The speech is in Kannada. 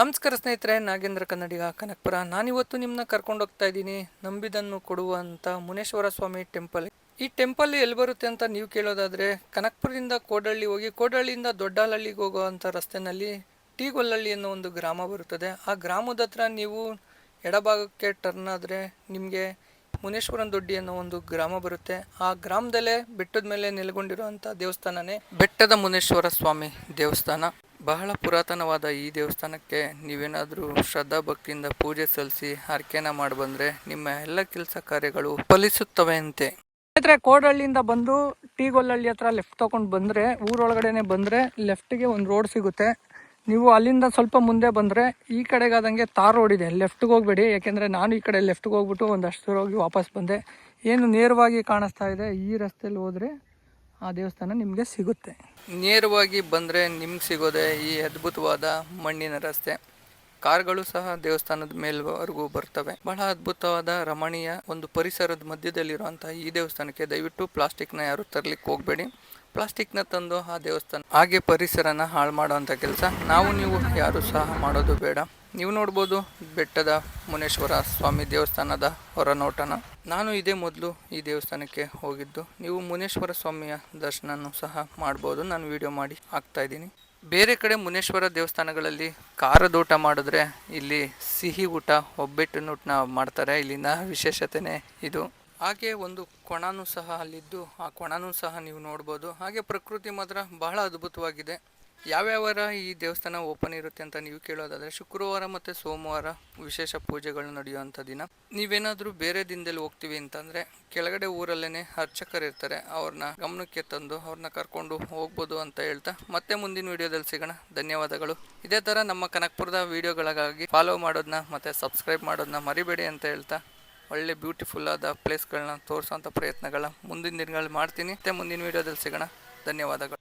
ನಮಸ್ಕಾರ ಸ್ನೇಹಿತರೆ, ನಾಗೇಂದ್ರ ಕನ್ನಡಿಗ ಕನಕಪುರ. ನಾನಿವತ್ತು ನಿಮ್ಮನ್ನ ಕರ್ಕೊಂಡು ಹೋಗ್ತಾ ಇದ್ದೀನಿ ನಂಬಿದನ್ನು ಕೊಡುವಂಥ ಮುನೇಶ್ವರ ಸ್ವಾಮಿ ಟೆಂಪಲ್. ಈ ಟೆಂಪಲ್ ಎಲ್ಲಿ ಬರುತ್ತೆ ಅಂತ ನೀವು ಕೇಳೋದಾದರೆ, ಕನಕಪುರದಿಂದ ಕೋಡಹಳ್ಳಿ ಹೋಗಿ ಕೋಡಹಳ್ಳಿಯಿಂದ ದೊಡ್ಡಹಳ್ಳಿಗೆ ಹೋಗುವಂಥ ರಸ್ತೆಯಲ್ಲಿ ಟೀಗೊಲ್ಲಹಳ್ಳಿ ಅನ್ನೋ ಒಂದು ಗ್ರಾಮ ಬರುತ್ತದೆ. ಆ ಗ್ರಾಮದ ಹತ್ರ ನೀವು ಎಡಭಾಗಕ್ಕೆ ಟರ್ನ್ ಆದರೆ ನಿಮಗೆ ಮುನೇಶ್ವರನ ದೊಡ್ಡಿ ಅನ್ನೋ ಒಂದು ಗ್ರಾಮ ಬರುತ್ತೆ. ಆ ಗ್ರಾಮದಲ್ಲೇ ಬೆಟ್ಟದ ಮೇಲೆ ನೆಲೆಗೊಂಡಿರುವಂಥ ದೇವಸ್ಥಾನನೇ ಬೆಟ್ಟದ ಮುನೇಶ್ವರ ಸ್ವಾಮಿ ದೇವಸ್ಥಾನ. ಬಹಳ ಪುರಾತನವಾದ ಈ ದೇವಸ್ಥಾನಕ್ಕೆ ನೀವೇನಾದರೂ ಶ್ರದ್ಧಾ ಭಕ್ತಿಯಿಂದ ಪೂಜೆ ಸಲ್ಲಿಸಿ ಹರಕೆನ ಮಾಡಿ ಬಂದರೆ ನಿಮ್ಮ ಎಲ್ಲ ಕೆಲಸ ಕಾರ್ಯಗಳು ಫಲಿಸುತ್ತವೆ ಅಂತೆ. ಸ್ನೇಹಿತರೆ, ಕೋಡಹಳ್ಳಿಯಿಂದ ಬಂದು ಟೀಗೊಲ್ಲಹಳ್ಳಿ ಹತ್ರ ಲೆಫ್ಟ್ ತಗೊಂಡು ಬಂದರೆ, ಊರೊಳಗಡೆನೆ ಬಂದರೆ ಲೆಫ್ಟ್ಗೆ ಒಂದು ರೋಡ್ ಸಿಗುತ್ತೆ. ನೀವು ಅಲ್ಲಿಂದ ಸ್ವಲ್ಪ ಮುಂದೆ ಬಂದರೆ ಈ ಕಡೆಗಾದಂಗೆ ತಾರ್ ರೋಡ್ ಇದೆ. ಲೆಫ್ಟ್ಗೆ ಹೋಗಬೇಡಿ, ಯಾಕೆಂದರೆ ನಾನು ಈ ಕಡೆ ಲೆಫ್ಟ್ಗೆ ಹೋಗ್ಬಿಟ್ಟು ಒಂದಷ್ಟು ದೂರ ಹೋಗಿ ವಾಪಸ್ ಬಂದೆ. ಏನು ನೇರವಾಗಿ ಕಾಣಿಸ್ತಾ ಇದೆ ಈ ರಸ್ತೆಯಲ್ಲಿ ಹೋದರೆ ಆ ದೇವಸ್ಥಾನ ನಿಮಗೆ ಸಿಗುತ್ತೆ. ನೇರವಾಗಿ ಬಂದರೆ ನಿಮ್ಗೆ ಸಿಗೋದೆ ಈ ಅದ್ಭುತವಾದ ಮಣ್ಣಿನ ರಸ್ತೆ. ಕಾರ್ಗಳು ಸಹ ದೇವಸ್ಥಾನದ ಮೇಲ್ವರೆಗೂ ಬರ್ತವೆ. ಬಹಳ ಅದ್ಭುತವಾದ ರಮಣೀಯ ಒಂದು ಪರಿಸರದ ಮಧ್ಯದಲ್ಲಿರುವಂಥ ಈ ದೇವಸ್ಥಾನಕ್ಕೆ ದಯವಿಟ್ಟು ಪ್ಲಾಸ್ಟಿಕ್ನ ಯಾರು ತರಲಿಕ್ಕೆ ಹೋಗಬೇಡಿ. ಪ್ಲಾಸ್ಟಿಕ್ನ ತಂದು ಆ ದೇವಸ್ಥಾನ ಹಾಗೆ ಪರಿಸರನ ಹಾಳು ಮಾಡುವಂಥ ಕೆಲಸ ನೀವು ಯಾರು ಸಹ ಮಾಡೋದು ಬೇಡ. ನೀವು ನೋಡ್ಬೋದು ಬೆಟ್ಟದ ಮುನೇಶ್ವರ ಸ್ವಾಮಿ ದೇವಸ್ಥಾನದ ಹೊರನೋಟನ. ನಾನು ಇದೇ ಮೊದಲು ಈ ದೇವಸ್ಥಾನಕ್ಕೆ ಹೋಗಿದ್ದು. ನೀವು ಮುನೇಶ್ವರ ಸ್ವಾಮಿಯ ದರ್ಶನನೂ ಸಹ ಮಾಡ್ಬೋದು. ನಾನು ವಿಡಿಯೋ ಮಾಡಿ ಹಾಕ್ತಾ ಇದ್ದೀನಿ. ಬೇರೆ ಕಡೆ ಮುನೇಶ್ವರ ದೇವಸ್ಥಾನಗಳಲ್ಲಿ ಖಾರದೂಟ ಮಾಡಿದ್ರೆ ಇಲ್ಲಿ ಸಿಹಿ ಊಟ ಒಬ್ಬಟ್ಟಿನ ಮಾಡ್ತಾರೆ. ಇಲ್ಲಿನ ವಿಶೇಷತೆನೇ ಇದು. ಹಾಗೆ ಒಂದು ಕೊಣನೂ ಸಹ ಅಲ್ಲಿದ್ದು ಆ ಕೊಣನೂ ಸಹ ನೀವು ನೋಡ್ಬೋದು. ಹಾಗೆ ಪ್ರಕೃತಿ ಮಾತ್ರ ಬಹಳ ಅದ್ಭುತವಾಗಿದೆ. ಯಾವ್ಯಾವ ಈ ದೇವಸ್ಥಾನ ಓಪನ್ ಇರುತ್ತೆ ಅಂತ ನೀವು ಕೇಳೋದಾದರೆ, ಶುಕ್ರವಾರ ಮತ್ತು ಸೋಮವಾರ ವಿಶೇಷ ಪೂಜೆಗಳು ನಡೆಯುವಂಥ ದಿನ. ನೀವೇನಾದರೂ ಬೇರೆ ದಿನದಲ್ಲಿ ಹೋಗ್ತೀವಿ ಅಂತಂದರೆ ಕೆಳಗಡೆ ಊರಲ್ಲೇ ಅರ್ಚಕರು ಇರ್ತಾರೆ, ಅವ್ರನ್ನ ಗಮನಕ್ಕೆ ತಂದು ಅವ್ರನ್ನ ಕರ್ಕೊಂಡು ಹೋಗ್ಬೋದು ಅಂತ ಹೇಳ್ತಾ ಮತ್ತೆ ಮುಂದಿನ ವಿಡಿಯೋದಲ್ಲಿ ಸಿಗೋಣ. ಧನ್ಯವಾದಗಳು. ಇದೇ ಥರ ನಮ್ಮ ಕನಕಪುರದ ವಿಡಿಯೋಗಳಿಗಾಗಿ ಫಾಲೋ ಮಾಡೋದನ್ನ ಮತ್ತು ಸಬ್ಸ್ಕ್ರೈಬ್ ಮಾಡೋದನ್ನ ಮರಿಬೇಡಿ ಅಂತ ಹೇಳ್ತಾ, ಒಳ್ಳೆ ಬ್ಯೂಟಿಫುಲ್ ಆದ ಪ್ಲೇಸ್ಗಳನ್ನ ತೋರಿಸೋಂಥ ಪ್ರಯತ್ನಗಳ ಮುಂದಿನ ದಿನಗಳಲ್ಲಿ ಮಾಡ್ತೀನಿ. ಮತ್ತೆ ಮುಂದಿನ ವಿಡಿಯೋದಲ್ಲಿ ಸಿಗೋಣ. ಧನ್ಯವಾದಗಳು.